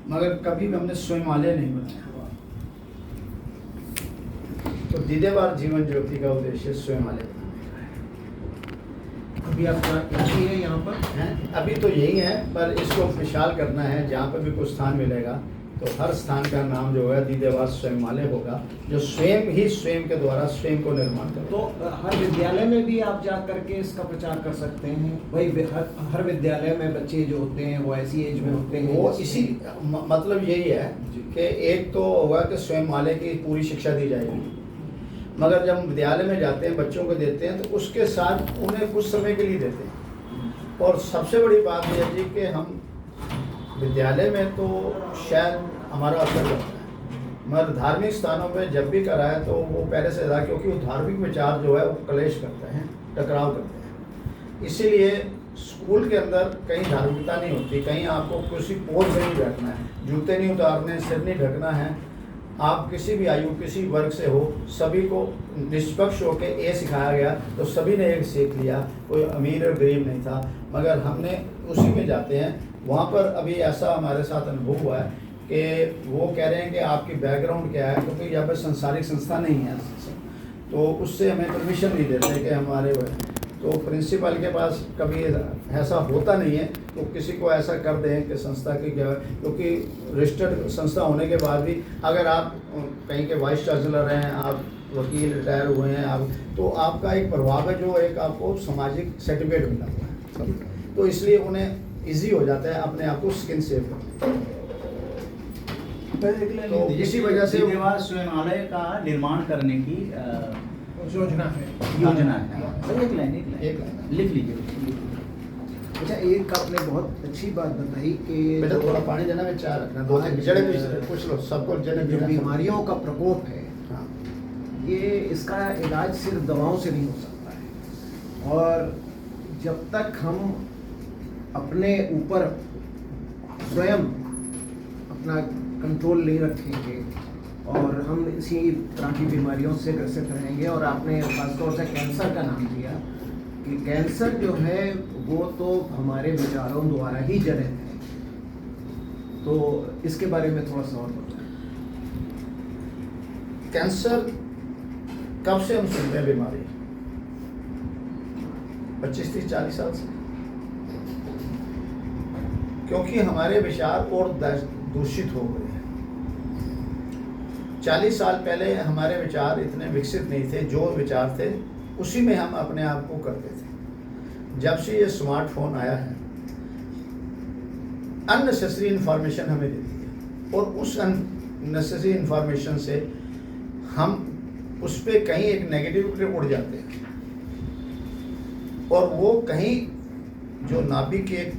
मगर कभी भी हमने स्वयंमालय नहीं बनाया। तो दीदेवार जीवन ज्योति का उद्देश्य स्वयंमालय बनाने का है। अभी आपका यही है यहाँ पर हैं? अभी तो यही है, पर इसको विशाल करना है। जहाँ पर भी कुछ स्थान मिलेगा तो हर स्थान का नाम जो है दीदेवार स्वयंमालय होगा, जो स्वयं ही स्वयं के द्वारा स्वयं को निर्माण करे। तो हर विद्यालय में भी आप जा करके इसका प्रचार कर सकते हैं भाई। हर विद्यालय में बच्चे जो होते हैं वो ऐसी एज में होते हैं, वो इसी मतलब यही है कि एक तो होगा कि स्वयंमालय की पूरी शिक्षा दी जाएगी, मगर जब हम विद्यालय में जाते हैं बच्चों को देते हैं तो उसके साथ उन्हें कुछ समय के लिए देते हैं। और सबसे बड़ी बात यह है जी कि हम विद्यालय में तो शायद हमारा असर लगता है, मगर धार्मिक स्थानों पे जब भी कराए तो वो पहले से ज़्यादा, क्योंकि वो धार्मिक विचार जो है वो क्लेश करते हैं, टकराव करते हैं। इसीलिए स्कूल के अंदर कहीं धार्मिकता नहीं होती, कहीं आपको किसी पोज में नहीं बैठना है, जूते नहीं उतारने, सिर नहीं ढकना है। आप किसी भी आयु किसी वर्ग से हो, सभी को निष्पक्ष होकर ये सिखाया गया, तो सभी ने एक सीख लिया, कोई अमीर और गरीब नहीं था। मगर हमने उसी में जाते हैं। वहाँ पर अभी ऐसा हमारे साथ अनुभव हुआ है कि वो कह रहे हैं कि आपकी बैकग्राउंड क्या है, क्योंकि यहाँ पर संसारिक संस्था नहीं है, तो उससे हमें परमिशन नहीं देते कि हमारे। तो प्रिंसिपल के पास कभी ऐसा होता नहीं है तो किसी को ऐसा कर दें कि संस्था की क्या है, क्योंकि रजिस्टर्ड संस्था होने के बाद भी अगर आप कहीं के वाइस चांसलर हैं, आप वकील रिटायर हुए हैं, आप तो आपका एक प्रभाव है, जो एक आपको सामाजिक सर्टिफिकेट मिला हुआ है, तो इसलिए उन्हें ईजी हो जाता है अपने आप को स्किन सेव करने। तो इसी वजह से दीदेवार स्वयंमालय का निर्माण करने की योजना है। एक लाइन लिख लीजिए। अच्छा, एक आपने बहुत अच्छी बात बताई कि बेटा थोड़ा पानी देना में चाय रखना, दो जड़े भी कुछ लो, सबको जो बीमारियों का प्रकोप है, हाँ, ये इसका इलाज सिर्फ दवाओं से नहीं हो सकता है। और जब तक हम अपने ऊपर स्वयं अपना कंट्रोल नहीं रखेंगे और हम इसी तरह की बीमारियों से ग्रसित रहेंगे। और आपने खासतौर से कैंसर का नाम दिया कि कैंसर जो है वो तो हमारे विचारों द्वारा ही जनित है, तो इसके बारे में थोड़ा सा और बताएं। कैंसर कब से हम सुनते हैं बीमारी? 25, 30, 40 साल से, क्योंकि हमारे विचार और दूषित हो गए हैं। 40 साल पहले हमारे विचार इतने विकसित नहीं थे, जो विचार थे उसी में हम अपने आप को करते थे। जब से ये स्मार्टफोन आया है, अननेसेसरी इंफॉर्मेशन हमें देती है, और उस अननेसेसरी इंफॉर्मेशन से हम उस पर कहीं एक नेगेटिव उड़ जाते हैं, और वो कहीं जो नाभि की एक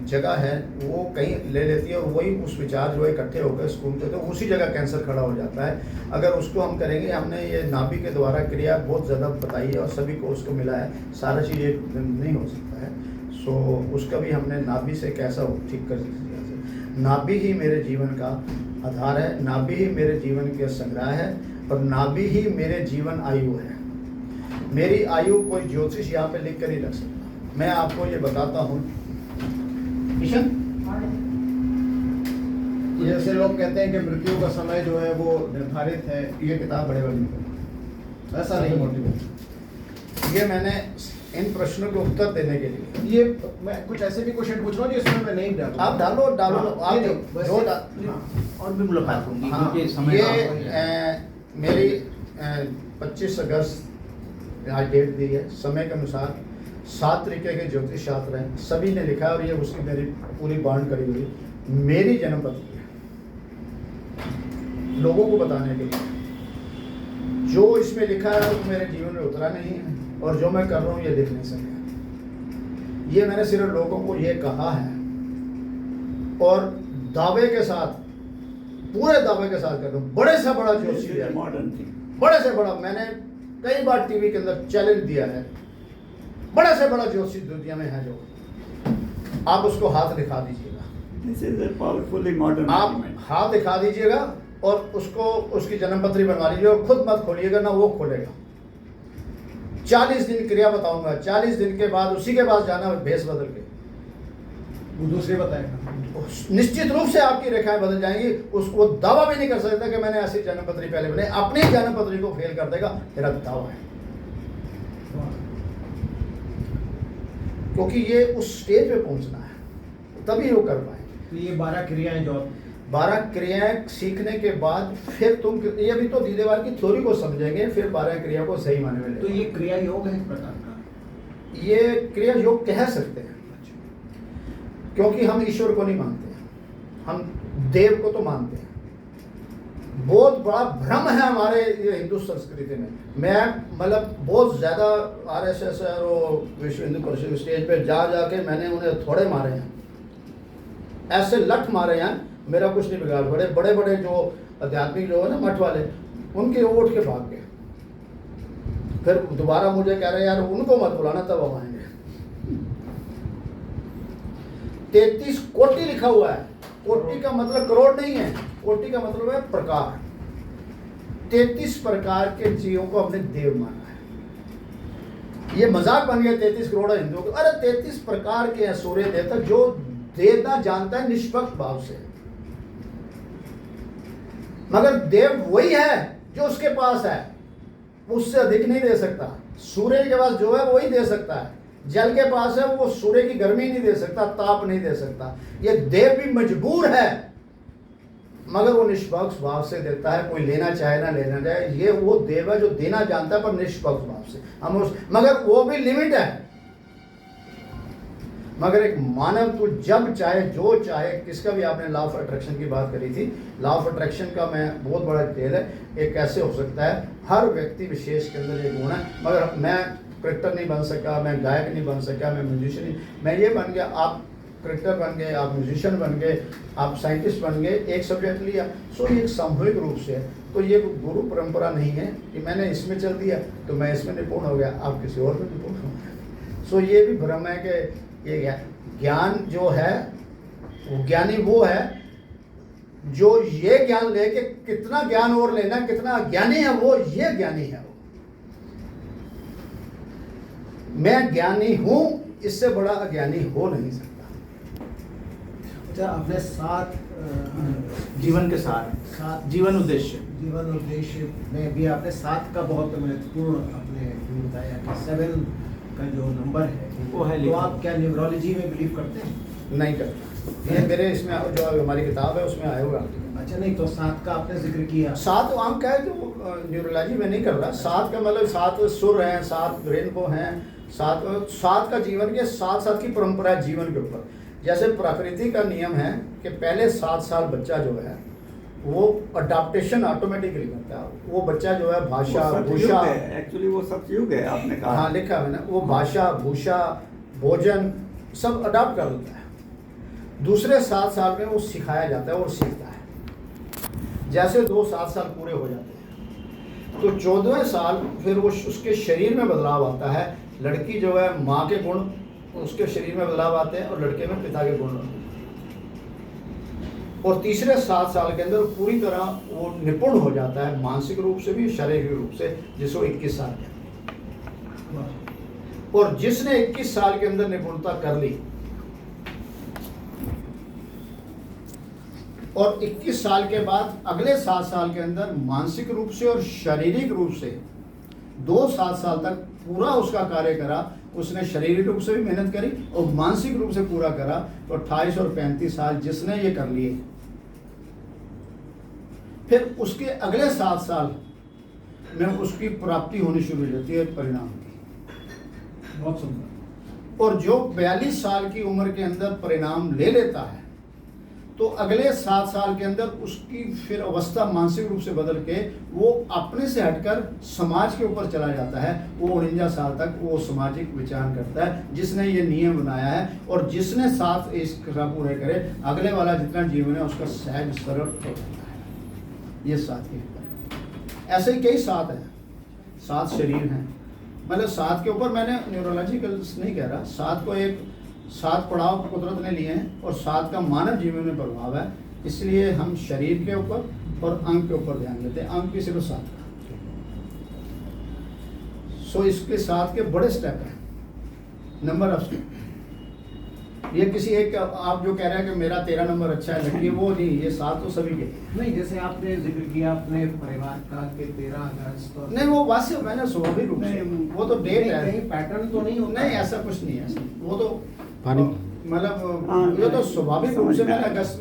जगह है वो कहीं ले लेती है, और वही उस विचार जो इकट्ठे होकर घूमते तो उसी जगह कैंसर खड़ा हो जाता है। अगर उसको हम करेंगे, हमने ये नाभि के द्वारा क्रिया बहुत ज़्यादा बताई है और सभी को उसको मिला है, सारा चीज़ एक नहीं हो सकता है। सो उसका भी हमने नाभि से कैसा ठीक कर सकते। नाभि ही मेरे जीवन का आधार है, नाभि ही मेरे जीवन के संग्रह है, और नाभि ही मेरे जीवन आयु है। मेरी आयु कोई ज्योतिष यहाँ पे लिख कर नहीं रख सकता। मैं आपको ये बताता हूँ, जैसे लोग कहते हैं कि मृत्यु का समय जो है वो निर्धारित है, ये किताब बड़े बड़ी ऐसा नहीं मोटिवेट। ये मैंने इन प्रश्नों के उत्तर देने के लिए, ये मैं कुछ ऐसे भी क्वेश्चन पूछ रहा हूँ जिसमें मैं नहीं डालूंगा। आप डालो हाँ, आप बस जो और भी मुलाकात होंगी, हाँ, क्योंकि समय ये मेरी 25 अगस्त आज डेट दी है, समय के अनुसार 7 तरीके के ज्योतिष शास्त्र हैं, सभी ने लिखा है, और ये उसकी मेरी पूरी बांड करी हुई मेरी जन्मपत्री है, लोगों को बताने के लिए। जो इसमें लिखा है वो मेरे जीवन में उतरा नहीं है, और जो मैं कर रहा हूँ ये लिख नहीं सके। ये मैंने सिर्फ लोगों को ये कहा है, और दावे के साथ, पूरे दावे के साथ कर रहा हूँ। बड़े से बड़ा ज्योतिषी है, मॉडर्न थी, बड़े से बड़ा, मैंने कई बार टीवी के अंदर चैलेंज दिया है, बड़े से बड़ा ज्योतिष दुनिया में है, जो आप उसको हाथ दिखा दीजिएगा। This is a powerfully modern आप हाथ दिखा दीजिएगा और उसको उसकी जन्मपत्री बनवा लीजिए, और खुद मत खोलिएगा, ना वो खोलेगा। 40 दिन क्रिया बताऊंगा, 40 दिन के बाद उसी के पास जाना भेष बदल के। वो दूसरे बताएगा। निश्चित रूप से आपकी रेखाएं बदल जाएंगी। उसको दावा भी नहीं कर सकता कि मैंने ऐसी जन्म पत्री पहले बनाई, अपनी जन्म पत्री को फेल कर देगा, मेरा दावा है। क्योंकि ये उस स्टेज पे पहुंचना है, तभी वो कर पाएंगे। तो ये 12 क्रियाएं जो 12 क्रियाएं सीखने के बाद फिर तुम ये भी तो धीरेवार की थ्योरी को समझेंगे, फिर 12 क्रिया को सही माने में तो लेंगे। ये क्रिया योग है एक प्रकार का। ये क्रिया योग कह सकते हैं, क्योंकि हम ईश्वर को नहीं मानते हैं, हम देव को तो मानते हैं। बहुत बड़ा भ्रम है हमारे ये हिंदू संस्कृति में। मैं मतलब बहुत ज़्यादा आरएसएस और विश्व हिंदू परिषद स्टेज पे जा के मैंने उन्हें थोड़े मारे हैं, ऐसे लठ मारे हैं, मेरा कुछ नहीं बिगाड़। बड़े बड़े जो आध्यात्मिक लोग हैं ना, मठ वाले, उनके उठ के भाग गए। फिर दोबारा मुझे कह रहे यार उनको मत बुलाना, तब हम आएंगे। 33 कोटि लिखा हुआ है। कोटि का मतलब करोड़ नहीं है, कोटि का मतलब है प्रकार। 33 प्रकार के जीवों को अपने देव माना है। ये मजाक बन गया 33 करोड़ हिंदुओं को। अरे 33 प्रकार के हैं सूर्य देवता, जो देना जानता है निष्पक्ष भाव से। मगर देव वही है जो उसके पास है, उससे अधिक नहीं दे सकता। सूर्य के पास जो है वही दे सकता है। जल के पास है, वो सूर्य की गर्मी नहीं दे सकता, ताप नहीं दे सकता। ये देव भी मजबूर है, मगर वो निष्पक्ष भाव से देता है। कोई लेना चाहे ना लेना चाहे, ये वो देव है जो देना जानता है, पर निष्पक्ष भाव से। हम उस मगर वो भी लिमिट है। मगर एक मानव तो जब चाहे जो चाहे, किसका भी आपने लॉ ऑफ अट्रैक्शन की बात करी थी, लॉ ऑफ अट्रैक्शन का मैं बहुत बड़ा डिटेल है। एक कैसे हो सकता है, हर व्यक्ति विशेष के अंदर ये गुण है। मगर मैं क्रिकेटर नहीं बन सका, मैं गायक नहीं बन सका, मैं म्यूजिशियन नहीं, मैं ये बन गया। आप क्रिकेटर बन गए, आप म्यूजिशियन बन गए, आप साइंटिस्ट बन गए, एक सब्जेक्ट लिया। सो ये एक सामूहिक रूप से है। तो ये गुरु परंपरा नहीं है कि मैंने इसमें चल दिया तो मैं इसमें निपुण हो गया, आप किसी और में निपुण हो गए। सो ये भी भ्रम है कि ये ज्ञान जो है वो ज्ञानी वो है जो ये ज्ञान लेके कितना ज्ञान और लेना, कितना ज्ञानी है वो, ये ज्ञानी है वो। मैं ज्ञानी हूं, इससे बड़ा अज्ञानी हो नहीं सकता। अच्छा, आपने 7 जीवन के साथ जीवन उद्देश्य में भी आपने 7 का बहुत महत्वपूर्ण आपने बताया कि 7 का जो नंबर है वो है। तो आप क्या न्यूरोलॉजी में बिलीव करते हैं? नहीं करता। ये मेरे इसमें जो हमारी किताब है उसमें आया होगा। अच्छा, नहीं तो 7 का आपने जिक्र किया। 7 अंक है जो न्यूरोलॉजी में नहीं कर रहा। 7 का मतलब 7 सुर हैं, 7 ब्रेन को हैं, 7 का जीवन के 7 की परंपरा है जीवन के ऊपर। जैसे प्रकृति का नियम है कि पहले 7 साल बच्चा जो है वो अडाप्टेशन ऑटोमेटिकली करता है। वो बच्चा जो है भाषा भूषा, एक्चुअली वो सब युग है, आपने कहा। हाँ लिखा है ना, वो भाषा भूषा भोजन सब अडाप्ट कर लेता है। दूसरे 7 साल में वो सिखाया जाता है और सीखता है। जैसे 7 साल पूरे हो जाते हैं तो 14वें साल फिर वो उसके शरीर में बदलाव आता है। लड़की जो है माँ के गुण उसके शरीर में बदलाव आते हैं और लड़के में पिता के गुण होते हैं। और तीसरे 7 साल के अंदर पूरी तरह वो निपुण हो जाता है, मानसिक रूप से भी शारीरिक रूप से, जिसको 21 साल के। और जिसने 21 साल के अंदर निपुणता कर ली और 21 साल के बाद अगले 7 साल के अंदर मानसिक रूप से और शारीरिक रूप से 7 साल तक पूरा उसका कार्य करा, उसने शारीरिक रूप से भी मेहनत करी और मानसिक रूप से पूरा करा, तो 28 और 35 साल जिसने ये कर लिए, फिर उसके अगले 7 साल में उसकी प्राप्ति होनी शुरू हो जाती है परिणाम की। बहुत सुंदर। और जो 42 साल की उम्र के अंदर परिणाम ले लेता है तो अगले 7 साल के अंदर उसकी फिर अवस्था मानसिक रूप से बदल के वो अपने से हटकर समाज के ऊपर चला जाता है। वो 49 साल तक वो सामाजिक विचार करता है, जिसने ये नियम बनाया है। और जिसने 7 इसका पूरे करे, अगले वाला जितना जीवन है उसका सहज सरल हो जाता है। ये 7 के ऊपर ऐसे ही कई 7 हैं, 7 शरीर हैं। मतलब 7 के ऊपर मैंने न्यूरोलॉजिकल नहीं कह रहा, 7 को एक 7 पड़ाव कुदरत ने लिए हैं और 7 का मानव जीवन में प्रभाव है। इसलिए हम शरीर के ऊपर और अंग के ऊपर ध्यान देते हैं। अंग की सिर्फ 7 का। सो इसके 7 के बड़े स्टेप हैं, नंबर ऑफ स्टेप। ये किसी एक आप जो कह रहे हैं कि मेरा 13 नंबर अच्छा है लड़की, वो नहीं, ये 7 तो सभी के लिए। नहीं, जैसे आपने जिक्र किया अपने परिवार का कि 13 अगस्त और नहीं वो वास्तव मैंने स्वाभाविक रूप से, वो तो डेट है, कहीं पैटर्न तो नहीं होता? नहीं ऐसा कुछ नहीं है, वो तो पानी मतलब ये तो स्वाभाविक रूप से मैंने अगस्त में